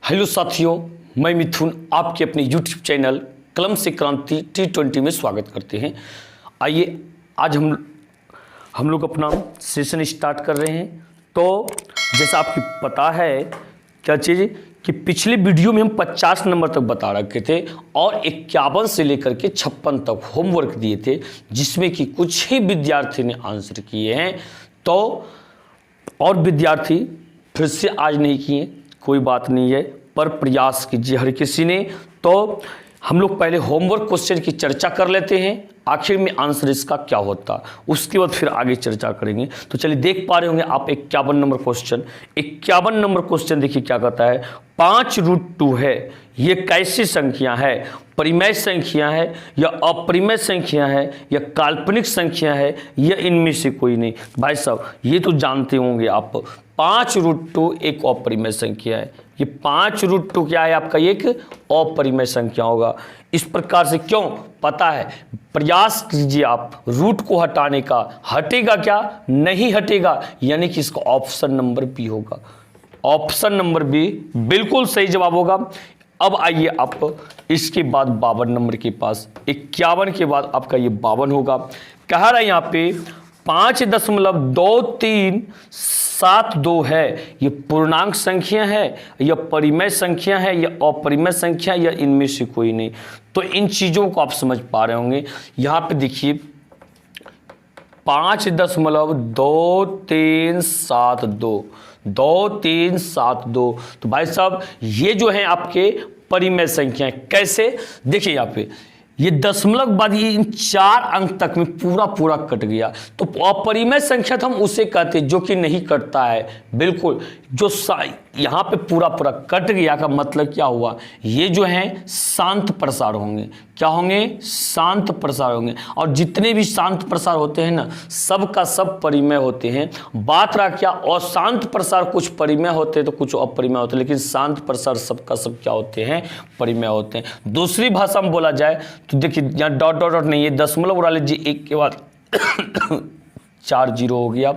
Hello साथियों, मैं मिथुन आपके अपने यूट्यूब चैनल कलम से क्रांति T20 में स्वागत करते हैं। आइए आज हम लोग अपना सेशन स्टार्ट कर रहे हैं। तो जैसा आपको पता है क्या चीज़ कि पिछले वीडियो में हम 50 नंबर तक बता रखे थे और 51 से लेकर के 56 तक होमवर्क दिए थे, जिसमें कि कुछ ही विद्यार्थी ने आंसर किए हैं। तो और विद्यार्थी फिर से आज नहीं किए, कोई बात नहीं है, पर प्रयास कीजिए हर किसी ने। तो हम लोग पहले होमवर्क क्वेश्चन की चर्चा कर लेते हैं, आखिर में आंसर इसका क्या होता, उसके बाद फिर आगे चर्चा करेंगे। तो चलिए, देख पा रहे होंगे आप 51 नंबर क्वेश्चन। 51 नंबर क्वेश्चन देखिए क्या कहता है। 5√2 है, ये कैसी संख्या है? परिमेय संख्या है या अपरिमेय संख्या है या काल्पनिक संख्या है या इनमें से कोई नहीं? भाई साहब ये तो जानते होंगे आप, 5√2 एक अपरिमेय संख्या है। ये 5√2 क्या है? आपका एक अपरिमेय संख्या होगा। इस प्रकार से क्यों पता है? प्रयास कीजिए आप रूट को हटाने का। हटेगा क्या? नहीं हटेगा, यानी कि इसका ऑप्शन नंबर बी होगा। ऑप्शन नंबर बी बिल्कुल सही जवाब होगा। अब आइए आप इसके बाद 52 नंबर के पास। 51 के बाद आपका ये 52 होगा। कह रहा है यहाँ पे 5.2372 है, ये पूर्णांक संख्या है या परिमेय संख्या है या अपरिमेय संख्या या इनमें से कोई नहीं? तो इन चीज़ों को आप समझ पा रहे होंगे। यहाँ पे देखिए 5.2372 तो भाई साहब ये जो है आपके परिमेय संख्या है। कैसे? देखिए यहाँ पे ये दशमलव बाद ये इन 4 अंक तक में पूरा कट गया। तो अपरिमेय संख्या तो हम उसे कहते हैं जो कि नहीं कटता है। बिल्कुल, जो यहाँ पे पूरा कट गया का मतलब क्या हुआ? ये जो है शांत प्रसार होंगे। क्या होंगे? शांत प्रसार होंगे। और जितने भी शांत प्रसार होते हैं ना, सब का सब परिमेय होते हैं। बात रहा क्या, अशांत प्रसार कुछ परिमेय होते हैं तो कुछ अपरिमेय होते हैं, लेकिन शांत प्रसार सब का सब क्या होते हैं? परिमेय होते हैं। दूसरी भाषा में बोला जाए तो देखिए यहाँ डॉट नहीं है, दशमलव उड़ा लीजिए, एक के बाद 4 0 हो गया।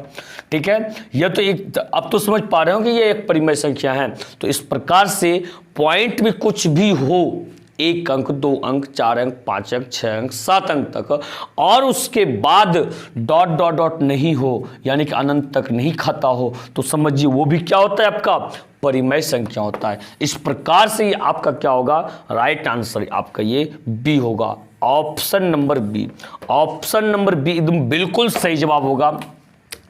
ठीक है, यह तो एक, अब तो समझ पा रहे हो कि ये एक परिमेय संख्या है। तो इस प्रकार से पॉइंट में कुछ भी हो, 1 अंक 2 अंक 4 अंक 5 अंक 6 अंक 7 अंक तक, और उसके बाद डॉट नहीं हो, यानी कि अनंत तक नहीं खाता हो, तो समझिए वो भी क्या होता है? आपका परिमेय संख्या होता है। इस प्रकार से ये आपका क्या होगा? राइट आंसर आपका ये बी होगा, option number B. Option number B एकदम बिल्कुल सही जवाब होगा।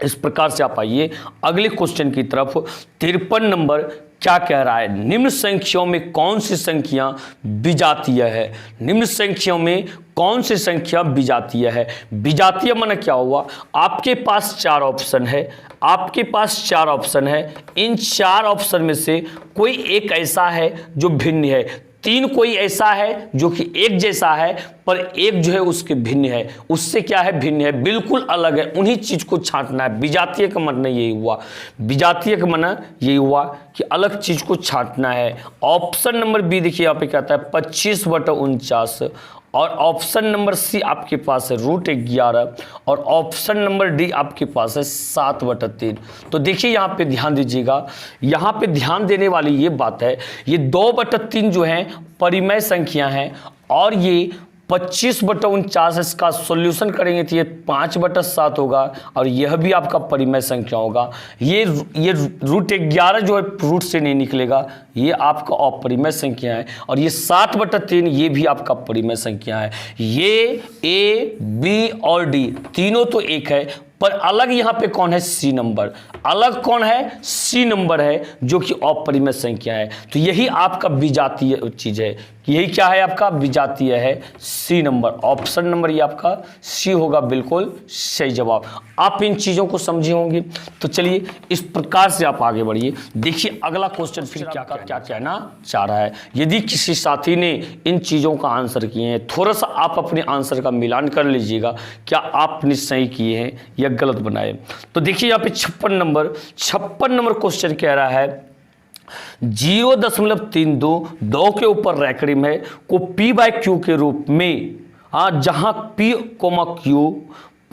इस प्रकार से आप आइए अगले क्वेश्चन की तरफ। 53 नंबर क्या कह रहा है? निम्न संख्याओं में कौन सी संख्या विजातीय है? निम्न संख्याओं में कौन सी संख्या विजातीय है? विजातीय माने क्या हुआ? आपके पास 4 ऑप्शन है, आपके पास 4 ऑप्शन है। इन 4 ऑप्शन में से कोई एक ऐसा है जो भिन्न है, 3 कोई ऐसा है जो कि एक जैसा है, पर एक जो है उसके भिन्न है। उससे क्या है? भिन्न है, बिल्कुल अलग है। उन्हीं चीज को छांटना है। विजातीय का मतलब यही हुआ, विजातीय का मतलब यही हुआ कि अलग चीज को छांटना है। ऑप्शन नंबर बी देखिए यहाँ पे कहता है 25/49, और ऑप्शन नंबर सी आपके पास है √11, और ऑप्शन नंबर डी आपके पास है 7/3। तो देखिए यहाँ पे ध्यान दीजिएगा, यहाँ पे ध्यान देने वाली ये बात है, ये 2/3 जो है परिमेय संख्या है, और ये 25/49 इसका सॉल्यूशन करेंगे तो ये 5/7 होगा, और यह भी आपका परिमेय संख्या होगा। ये √11 जो है रूट से नहीं निकलेगा, ये आपका अपरिमेय संख्या है, और ये 7/3 ये भी आपका परिमेय संख्या है। ये ए बी और डी तीनों तो एक है, पर अलग यहाँ पे कौन है? C number. अलग कौन है? सी नंबर है, जो कि अपरिमेय संख्या है। तो यही आपका विजातीय चीज है। यही क्या है? आपका विजातीय है, सी नंबर। ऑप्शन नंबर ये आपका सी होगा, बिल्कुल सही जवाब। आप इन चीजों को समझे होंगे। तो चलिए इस प्रकार से आप आगे बढ़िए। देखिए अगला क्वेश्चन फिर क्या कहना चाह रहा है। यदि किसी साथी ने इन चीजों का आंसर किए हैं, थोड़ा सा आप अपने आंसर का मिलान कर लीजिएगा, क्या आपने सही किए हैं या गलत बनाए। तो देखिए यहाँ पे 56 नंबर क्वेश्चन कह रहा है 0.32 2 के ऊपर रैकरिम है को P/Q के रूप में, जहां P, Q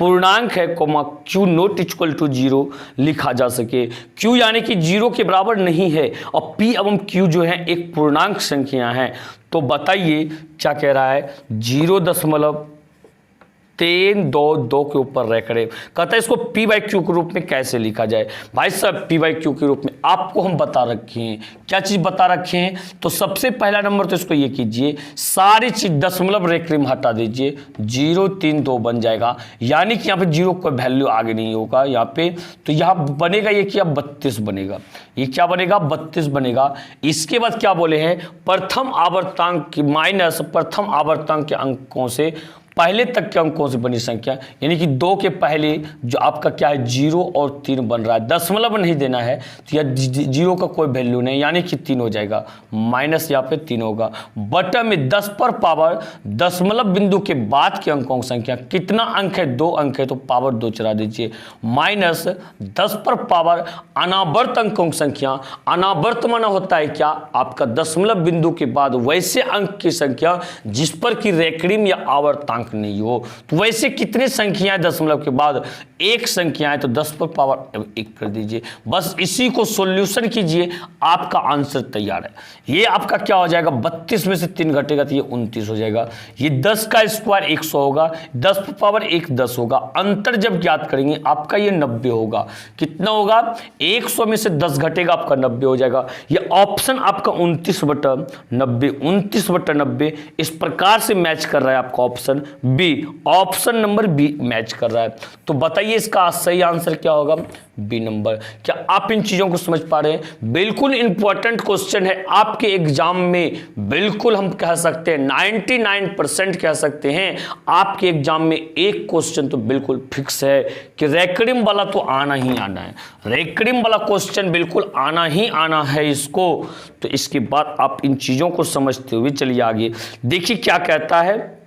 पूर्णांक है comma Q not equal to 0 लिखा जा सके। क्यू यानी कि 0 के बराबर नहीं है और पी एवं क्यू जो है एक पूर्णांक संख्या है। तो बताइए क्या कह रहा है, 0.322 के ऊपर रह करे। कहता है इसको पी बाई क्यू के रूप में कैसे लिखा जाए। भाई साहब पी बाई क्यू के रूप में आपको हम बता रखे हैं, क्या चीज़ बता रखे हैं। तो सबसे पहला नंबर तो इसको ये कीजिए, सारी चीज दशमलव रेखा में हटा दीजिए, 032 बन जाएगा। यानी कि यहाँ पे 0 कोई वैल्यू आगे नहीं होगा यहाँ पे। तो यहाँ बनेगा ये क्या, 32 बनेगा। ये क्या बनेगा, 32 बनेगा। इसके बाद क्या बोले हैं, प्रथम आवर्तांक की माइनस प्रथम आवर्तांक के अंकों से पहले तक के अंकों से बनी संख्या, यानी कि 2 के पहले जो आपका क्या है 0 और 3 बन रहा है, दशमलव नहीं देना है तो यह 0 का कोई वैल्यू नहीं, यानी कि 3 हो जाएगा, माइनस यहाँ पे 3 होगा। बटा में 10 पर पावर दशमलव बिंदु के बाद के अंकों की संख्या, कितना अंक है, 2 अंक है तो पावर 2 चढ़ा दीजिए, माइनस 10 पर पावर अनावर्त अंकों की संख्या। अनावर्त माना होता है क्या, आपका दशमलव बिंदु के बाद वैसे अंक की संख्या जिस पर कि रेखा या आवर्तांक नहीं हो। तो वैसे कितने संख्याएं दशमलव के बाद, एक संख्या है तो 10 पर पावर 1 कर दीजिए। बस इसी को सॉल्यूशन कीजिए, आपका आंसर तैयार है। ये आपका क्या हो जाएगा, 32 में से 3 घटेगा तो ये 29 हो जाएगा। ये 10 का स्क्वायर 100 होगा, 10 पर पावर 1 10 होगा। अंतर जब ज्ञात करेंगे आपका ये 90 होगा। कितना होगा, 100 में से 10 घटेगा आपका 90 हो जाएगा। ये ऑप्शन आपका 29/90, 29/90 इस प्रकार से मैच कर रहा है आपका option B, option number B match कर रहा है। तो बताइए इसका सही आंसर क्या होगा, बी नंबर। क्या आप इन चीजों को समझ पा रहे हैं। बिल्कुल इंपॉर्टेंट क्वेश्चन है आपके एग्जाम में, बिल्कुल हम कह सकते हैं 99% कह सकते हैं आपके एग्जाम में एक क्वेश्चन तो बिल्कुल फिक्स है कि रेकरिम वाला तो आना ही आना है, रेकरिम वाला क्वेश्चन बिल्कुल आना ही आना है इसको। तो इसके बाद आप इन चीजों को समझते हुए चलिए आगे देखिए क्या कहता है।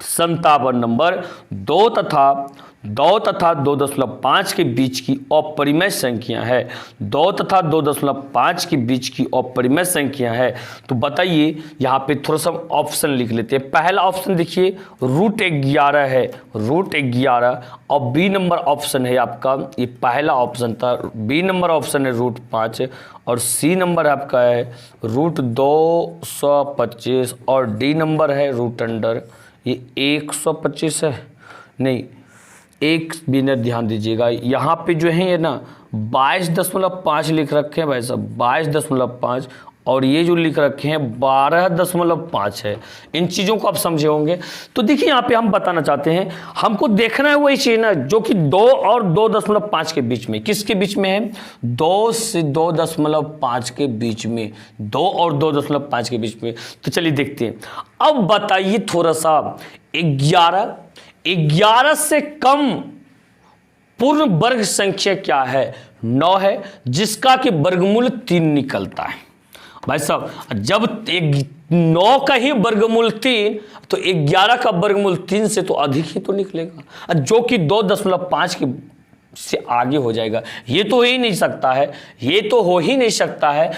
57 नंबर 2 तथा 2.5 के बीच की अपरिमेय संख्या है, 2 तथा 2.5 के बीच की अपरिमेय संख्या है। तो बताइए यहाँ पे थोड़ा सा ऑप्शन लिख लेते हैं। पहला ऑप्शन देखिए √11 है, √11 और बी नंबर ऑप्शन है आपका, ये पहला ऑप्शन था, बी नंबर ऑप्शन है √5 और सी नंबर आपका है √225 और डी नंबर है √अंडर, ये 125 है, नहीं एक बिना ध्यान दीजिएगा यहाँ पे जो है ये ना 22.5 लिख रखे हैं भाई साहब, 22.5 और ये जो लिख रखे हैं 12.5 है। इन चीज़ों को आप समझे होंगे। तो देखिए यहाँ पे हम बताना चाहते हैं, हमको देखना है वही चीज़ ना जो कि 2 और 2.5 के बीच में, किसके बीच में है, 2 से 2.5 के बीच में, 2 और 2.5 के बीच में। तो चलिए देखते हैं। अब बताइए थोड़ा सा, 11 से कम पूर्ण वर्ग संख्या क्या है, 9 है, जिसका कि वर्गमूल 3 निकलता है। भाई साहब जब 9 का ही वर्गमूल 3 तो 11 का वर्गमूल 3 से तो अधिक ही तो निकलेगा, जो कि 2.5 के से आगे हो जाएगा। ये तो हो ही नहीं सकता है, ये तो हो ही नहीं सकता है।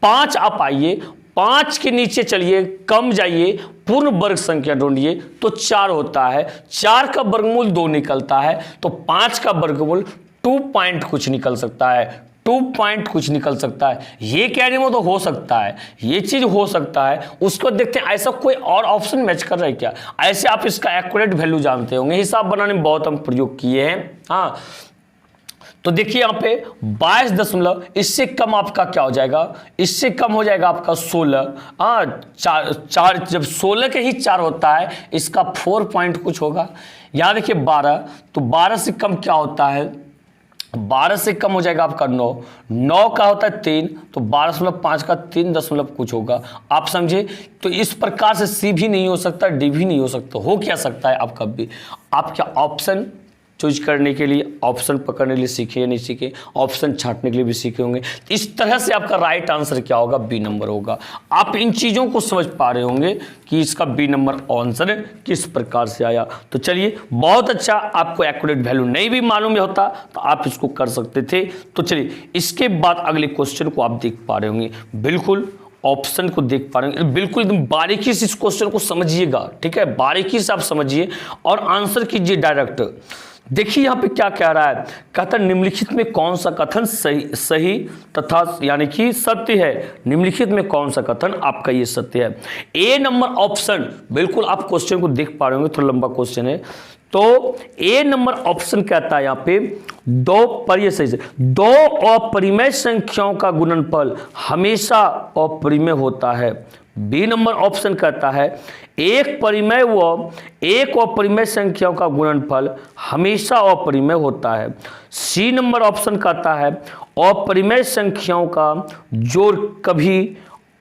5 आप आइए, 5 के नीचे चलिए, कम जाइए, पूर्ण वर्ग संख्या ढूंढिए तो 4 होता है, 4 का वर्गमूल 2 निकलता है, तो 5 का वर्गमूल 2 पॉइंट कुछ निकल सकता है, 2 पॉइंट कुछ निकल सकता है। ये कहने में तो हो सकता है, ये चीज हो सकता है। उसको देखते हैं ऐसा कोई और ऑप्शन मैच कर रहा है क्या, ऐसे आप इसका एक्यूरेट वैल्यू जानते होंगे, हिसाब बनाने में बहुत हम प्रयोग किए हैं। हाँ तो देखिए यहाँ पे 22 इससे कम आपका क्या हो जाएगा, इससे कम हो जाएगा आपका 16। हाँ 4 जब 16 के ही 4 होता है, इसका 4 पॉइंट कुछ होगा। यहाँ देखिए 12, तो 12 से कम क्या होता है, 12 से कम हो जाएगा आपका 9, 9 का होता है 3, तो 12.5 का 3 दशमलव कुछ होगा। आप समझे। तो इस प्रकार से सी भी नहीं हो सकता, डी भी नहीं हो सकता, हो क्या सकता है आपका भी। आप क्या ऑप्शन चूज करने के लिए, ऑप्शन पकड़ने के लिए सीखे या नहीं सीखे, ऑप्शन छांटने के लिए भी सीखे होंगे। इस तरह से आपका राइट आंसर क्या होगा, बी नंबर होगा। आप इन चीज़ों को समझ पा रहे होंगे कि इसका बी नंबर आंसर किस प्रकार से आया। तो चलिए बहुत अच्छा, आपको एक्यूरेट वैल्यू नहीं भी मालूम होता तो आप इसको कर सकते थे। तो चलिए इसके बाद अगले क्वेश्चन को आप देख पा रहे होंगे, बिल्कुल ऑप्शन को देख पा रहे हैं, बिल्कुल एकदम बारीकी से इस क्वेश्चन को समझिएगा, ठीक है, बारीकी से आप समझिए और आंसर कीजिए डायरेक्ट। देखिए यहाँ पे क्या कह रहा है, कहता है निम्नलिखित में कौन सा कथन सही तथा यानी कि सत्य है, निम्नलिखित में कौन सा कथन आपका ये सत्य है। ए नंबर ऑप्शन, बिल्कुल आप क्वेश्चन को देख पा रहे होंगे, थोड़ा लंबा क्वेश्चन है, तो ए नंबर ऑप्शन कहता है यहाँ पे दो अपरिमेय संख्याओं का गुणनफल हमेशा अपरिमेय होता है। बी नंबर ऑप्शन कहता है एक परिमेय व एक अपरिमेय संख्याओं का गुणनफल हमेशा अपरिमेय होता है। सी नंबर ऑप्शन कहता है अपरिमेय संख्याओं का जोड़ कभी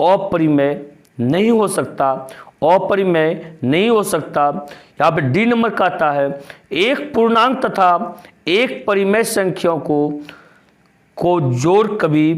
अपरिमेय नहीं हो सकता, अपरिमेय नहीं हो सकता। यहाँ पे डी नंबर कहता है एक पूर्णांक तथा एक परिमेय संख्याओं को जोड़ कभी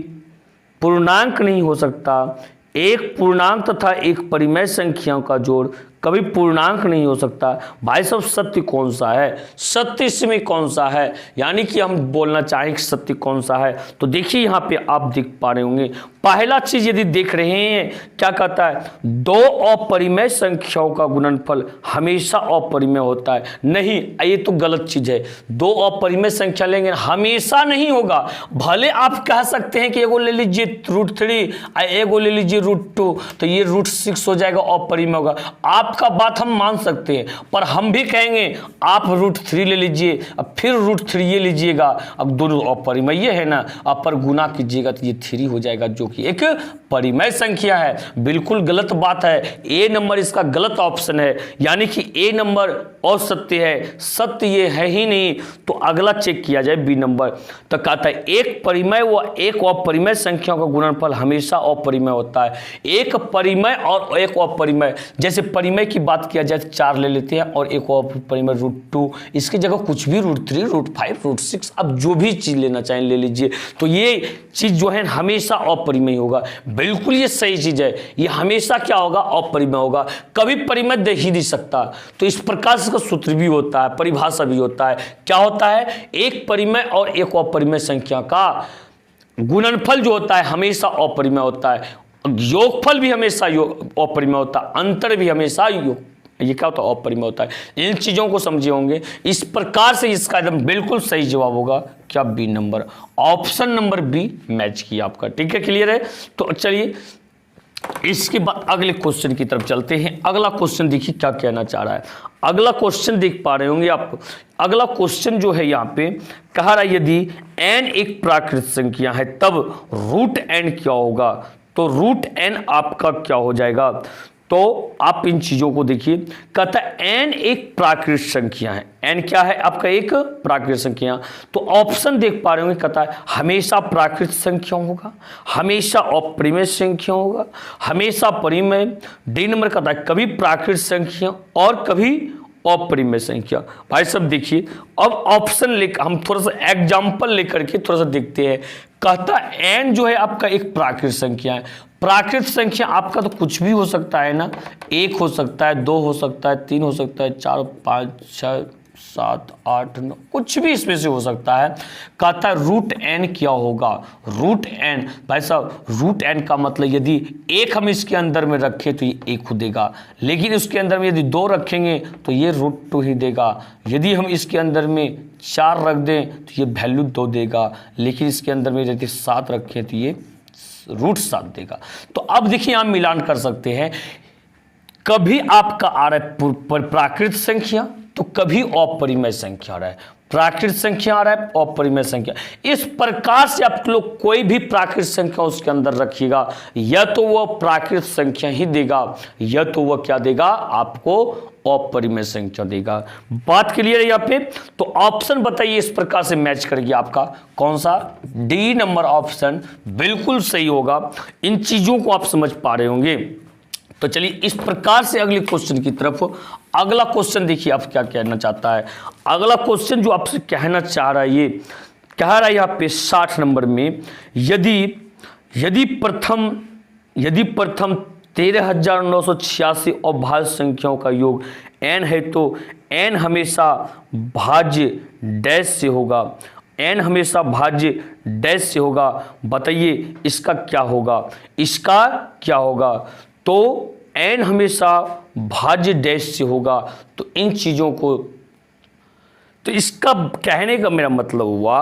पूर्णांक नहीं हो सकता, एक पूर्णांक तथा एक परिमेय संख्याओं का जोड़ कभी पूर्णांक नहीं हो सकता। भाई साहब सत्य कौन सा है, सत्य इसमें कौन सा है, यानी कि हम बोलना चाहें कि सत्य कौन सा है, तो देखिए यहाँ पे आप देख पा रहे होंगे पहला चीज यदि देख रहे हैं क्या कहता है, दो अपरिमेय संख्याओं का गुणनफल हमेशा अपरिमेय होता है। नहीं, ये तो गलत चीज है, दो अपरिमेय संख्या लेंगे हमेशा नहीं होगा। भले आप कह सकते हैं कि एगो ले लीजिए √3 एगो ले लीजिए √2, तो ये √6 हो जाएगा, अपरिमेय होगा। आपका बात हम मान सकते हैं, पर हम भी कहेंगे आप √3 ले लीजिए, अब फिर √3 ये लीजिएगा, अब दोनों अपरिमेय है ना, आप पर गुना कीजिएगा तो ये 3 हो जाएगा, जो कि एक परिमेय संख्या है। बिल्कुल गलत बात है, ए नंबर इसका गलत ऑप्शन है, यानी कि ए नंबर असत्य है, सत्य ये है ही नहीं। तो अगला चेक किया जाए बी नंबर, तो कहता है एक परिमेय व एक अपरिमेय संख्याओं का गुणनफल हमेशा अपरिमेय होता है। एक परिमेय और एक अपरिमेय, जैसे परिमेय की बात किया जाए 4 ले लेते हैं और एक अपरिमेय √2, इसकी जगह कुछ भी √3 √5 √6 अब जो भी चीज लेना चाहें ले लीजिए, तो ये चीज जो है हमेशा अपरिमेय होगा। बिल्कुल ये सही चीज है, ये हमेशा क्या होगा, अपरिमेय होगा, कभी परिमेय दे ही नहीं सकता। तो इस प्रकार से सूत्र भी होता है, परिभाषा भी होता है, क्या होता है, एक परिमेय और एक अपरिमेय संख्या का गुणनफल जो होता है हमेशा अपरिमेय होता है, योगफल भी हमेशा अपरिमेय होता है, अंतर भी हमेशा ये क्या होता है, अपरिमेय होता है। इन चीजों को समझे होंगे, इस प्रकार से इसका एकदम बिल्कुल सही जवाब होगा क्या, B number, option number B match किया आपका। ठीक है, क्लियर है। तो चलिए इसके बाद अगले क्वेश्चन की तरफ चलते हैं। अगला क्वेश्चन देखिए क्या कहना चाह रहा है, अगला क्वेश्चन देख पा रहे होंगे आप। अगला क्वेश्चन जो है यहाँ पे कह रहा है यदि n एक प्राकृत संख्या है तब √n क्या होगा, तो √n आपका क्या हो जाएगा। तो आप इन चीजों को देखिए, कहता है n एक प्राकृत संख्या है, n क्या है आपका, एक प्राकृत संख्या। तो ऑप्शन देख पा रहे होंगे, कहता है हमेशा प्राकृत संख्या होगा, हमेशा अपरिमेय संख्या होगा, हमेशा परिमेय। डी नंबर कहता है कभी प्राकृत संख्या और कभी अपरिमेय संख्या। भाई सब देखिए, अब ऑप्शन लेकर हम थोड़ा सा एग्जाम्पल लेकर के थोड़ा सा देखते हैं। कहता है n जो है आपका एक प्राकृत संख्या है, प्राकृत संख्या आपका तो कुछ भी हो सकता है ना, 1 हो सकता है, 2 हो सकता है, 3 हो सकता है, 4 5 6 7 8 9 कुछ भी इसमें से हो सकता है। कहता है √n क्या होगा, √n भाई साहब √n का मतलब यदि 1 हम इसके अंदर में रखें तो ये 1 देगा, लेकिन इसके अंदर में यदि 2 रखेंगे तो ये √2 ही देगा, यदि हम इसके अंदर में 4 रख दें तो ये वैल्यू 2 देगा, लेकिन इसके अंदर में यदि 7 रखें तो ये √7 देगा। तो अब देखिए आप मिलान कर सकते हैं, कभी आपका आ रहा है प्राकृत संख्या तो कभी अपरिमेय संख्या आ रहा है, प्राकृत संख्या आ रहा है अपरिमेय संख्या। इस प्रकार से आप लोग कोई भी प्राकृत संख्या उसके अंदर रखिएगा, या तो वह प्राकृत संख्या ही देगा या तो वह क्या देगा, आपको अपरिमेय संख्या देगा। बात क्लियर है यहाँ पे। तो ऑप्शन बताइए इस प्रकार से मैच करके आपका कौन सा, डी नंबर ऑप्शन बिल्कुल सही होगा। इन चीजों को आप समझ पा रहे होंगे। तो चलिए इस प्रकार से अगले क्वेश्चन की तरफ, अगला क्वेश्चन देखिए आप क्या कहना चाहता है। अगला क्वेश्चन जो आपसे कहना चाह रहा है, ये कह रहा है यहाँ पे 60 नंबर में, यदि प्रथम 13,986 अभाज्य संख्याओं का योग n है तो n हमेशा भाज्य डैश से होगा, n हमेशा भाज्य डैश से होगा। बताइए इसका क्या होगा, इसका क्या होगा। तो n हमेशा भाज्य डैश से होगा। तो इन चीज़ों को तो इसका कहने का मेरा मतलब हुआ,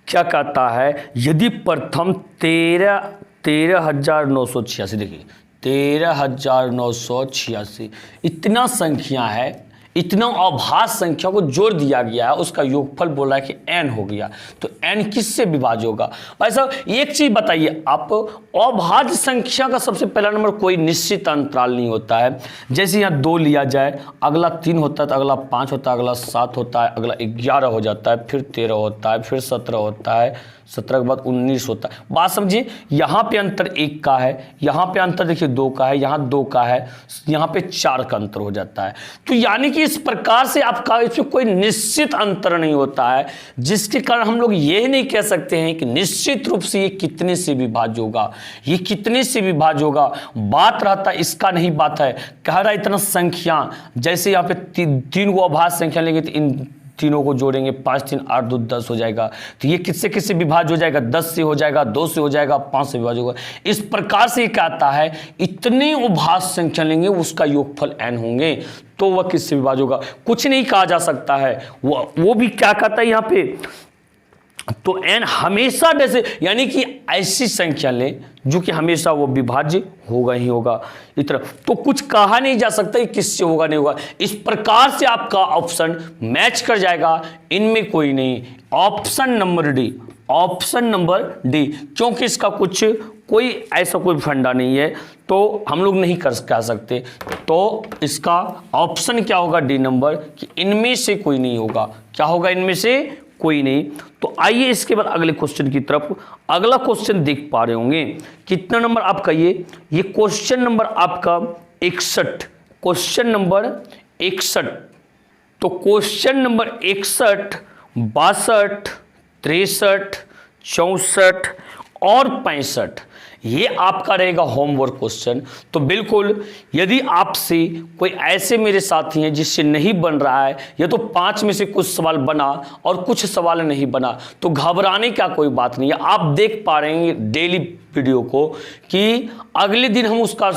क्या कहता है, यदि प्रथम 13,986, देखिए 13,986 इतना संख्या है, इतना अभाज्य संख्या को जोड़ दिया गया है, उसका योगफल बोला है कि n हो गया। तो n किससे विभाज्य होगा? भाई साहब एक चीज बताइए आप, अभाज्य संख्या का सबसे पहला नंबर कोई निश्चित अंतराल नहीं होता है। जैसे यहाँ 2 लिया जाए, अगला 3 होता है, तो अगला 5 होता है, अगला 7 होता है, अगला 11 हो जाता है, फिर 13 होता है, फिर 17 होता है, 17 के बाद 19 होता है। बात समझिए, यहाँ पे अंतर 1 का है, यहाँ पे अंतर देखिए 2 का है, यहाँ 2 का है, यहाँ पे 4 का अंतर हो जाता है। तो यानी कि इस प्रकार से आपका इसमें कोई निश्चित अंतर नहीं होता है, जिसके कारण हम लोग ये नहीं कह सकते हैं कि निश्चित रूप से ये कितने से विभाज्य होगा, ये कितने से विभाज्य होगा। बात रहता है इसका नहीं, बात है कह रहा इतना संख्या, जैसे यहाँ पे 3 को अभाज्य संख्या लेंगे तो इन तीनों को जोड़ेंगे, 5 3 8 2 10 हो जाएगा। तो ये किससे किससे विभाज्य हो जाएगा? 10 से हो जाएगा, 2 से हो जाएगा, 5 से विभाज्य होगा। इस प्रकार से ये कहता है इतने अभाज्य संख्या लेंगे उसका योगफल n होंगे, तो वह किससे विभाज्य होगा? कुछ नहीं कहा जा सकता है। वो भी क्या कहता है यहाँ पे, तो n हमेशा जैसे, यानी कि ऐसी संख्या लें जो कि हमेशा वो विभाज्य होगा ही होगा। इतना तो कुछ कहा नहीं जा सकता कि किससे होगा नहीं होगा। इस प्रकार से आपका ऑप्शन मैच कर जाएगा, इनमें कोई नहीं। Option number D, option number D, क्योंकि इसका कुछ कोई ऐसा कोई फंडा नहीं है, तो हम लोग नहीं कह सकते। तो इसका ऑप्शन क्या होगा? डी नंबर, कि इनमें से कोई नहीं होगा। क्या होगा? इनमें से कोई नहीं। तो आइए इसके बाद अगले क्वेश्चन की तरफ। अगला क्वेश्चन देख पा रहे होंगे, कितना नंबर आपका ये क्वेश्चन नंबर आपका 61, क्वेश्चन नंबर 61। तो क्वेश्चन नंबर 61, 62, 63, 64 और 65 ये आपका रहेगा होमवर्क क्वेश्चन। तो बिल्कुल यदि आपसे कोई ऐसे मेरे साथी हैं जिससे नहीं बन रहा है, या तो 5 में से कुछ सवाल बना और कुछ सवाल नहीं बना, तो घबराने का कोई बात नहीं है। आप देख पा रहे हैं डेली वीडियो को कि अगले दिन हम उसका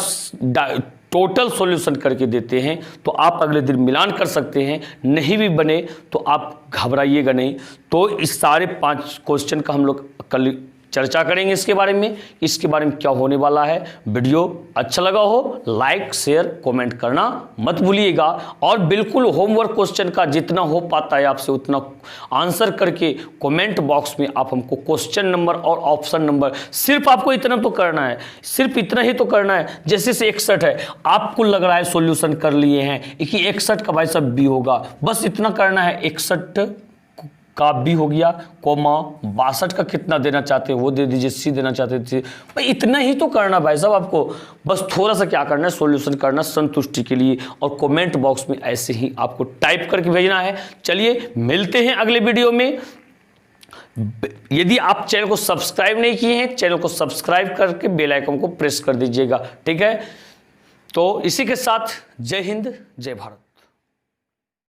टोटल सॉल्यूशन करके देते हैं, तो आप अगले दिन मिलान कर सकते हैं। नहीं भी बने तो आप घबराइएगा नहीं। तो इस सारे 5 क्वेश्चन का हम लोग कल चर्चा करेंगे इसके बारे में क्या होने वाला है। वीडियो अच्छा लगा हो लाइक शेयर कमेंट करना मत भूलिएगा, और बिल्कुल होमवर्क क्वेश्चन का जितना हो पाता है आपसे उतना आंसर करके कमेंट बॉक्स में आप हमको क्वेश्चन नंबर और ऑप्शन नंबर, सिर्फ आपको इतना तो करना है, सिर्फ इतना ही तो करना है। जैसे से 61 है, आपको लग रहा है सॉल्यूशन कर लिए हैं कि 61 का भाई सब बी होगा, बस इतना करना है। 61 का बी हो गया, कोमा 62 का कितना देना चाहते हैं वो दे दीजिए, सी देना चाहते थे भाई, इतना ही तो करना भाई साहब आपको। बस थोड़ा सा क्या करना है, सॉल्यूशन करना संतुष्टि के लिए, और कमेंट बॉक्स में ऐसे ही आपको टाइप करके भेजना है। चलिए मिलते हैं अगले वीडियो में। यदि आप चैनल को सब्सक्राइब नहीं किए हैं, चैनल को सब्सक्राइब करके बेल आइकन को प्रेस कर दीजिएगा, ठीक है। तो इसी के साथ जय हिंद जय भारत।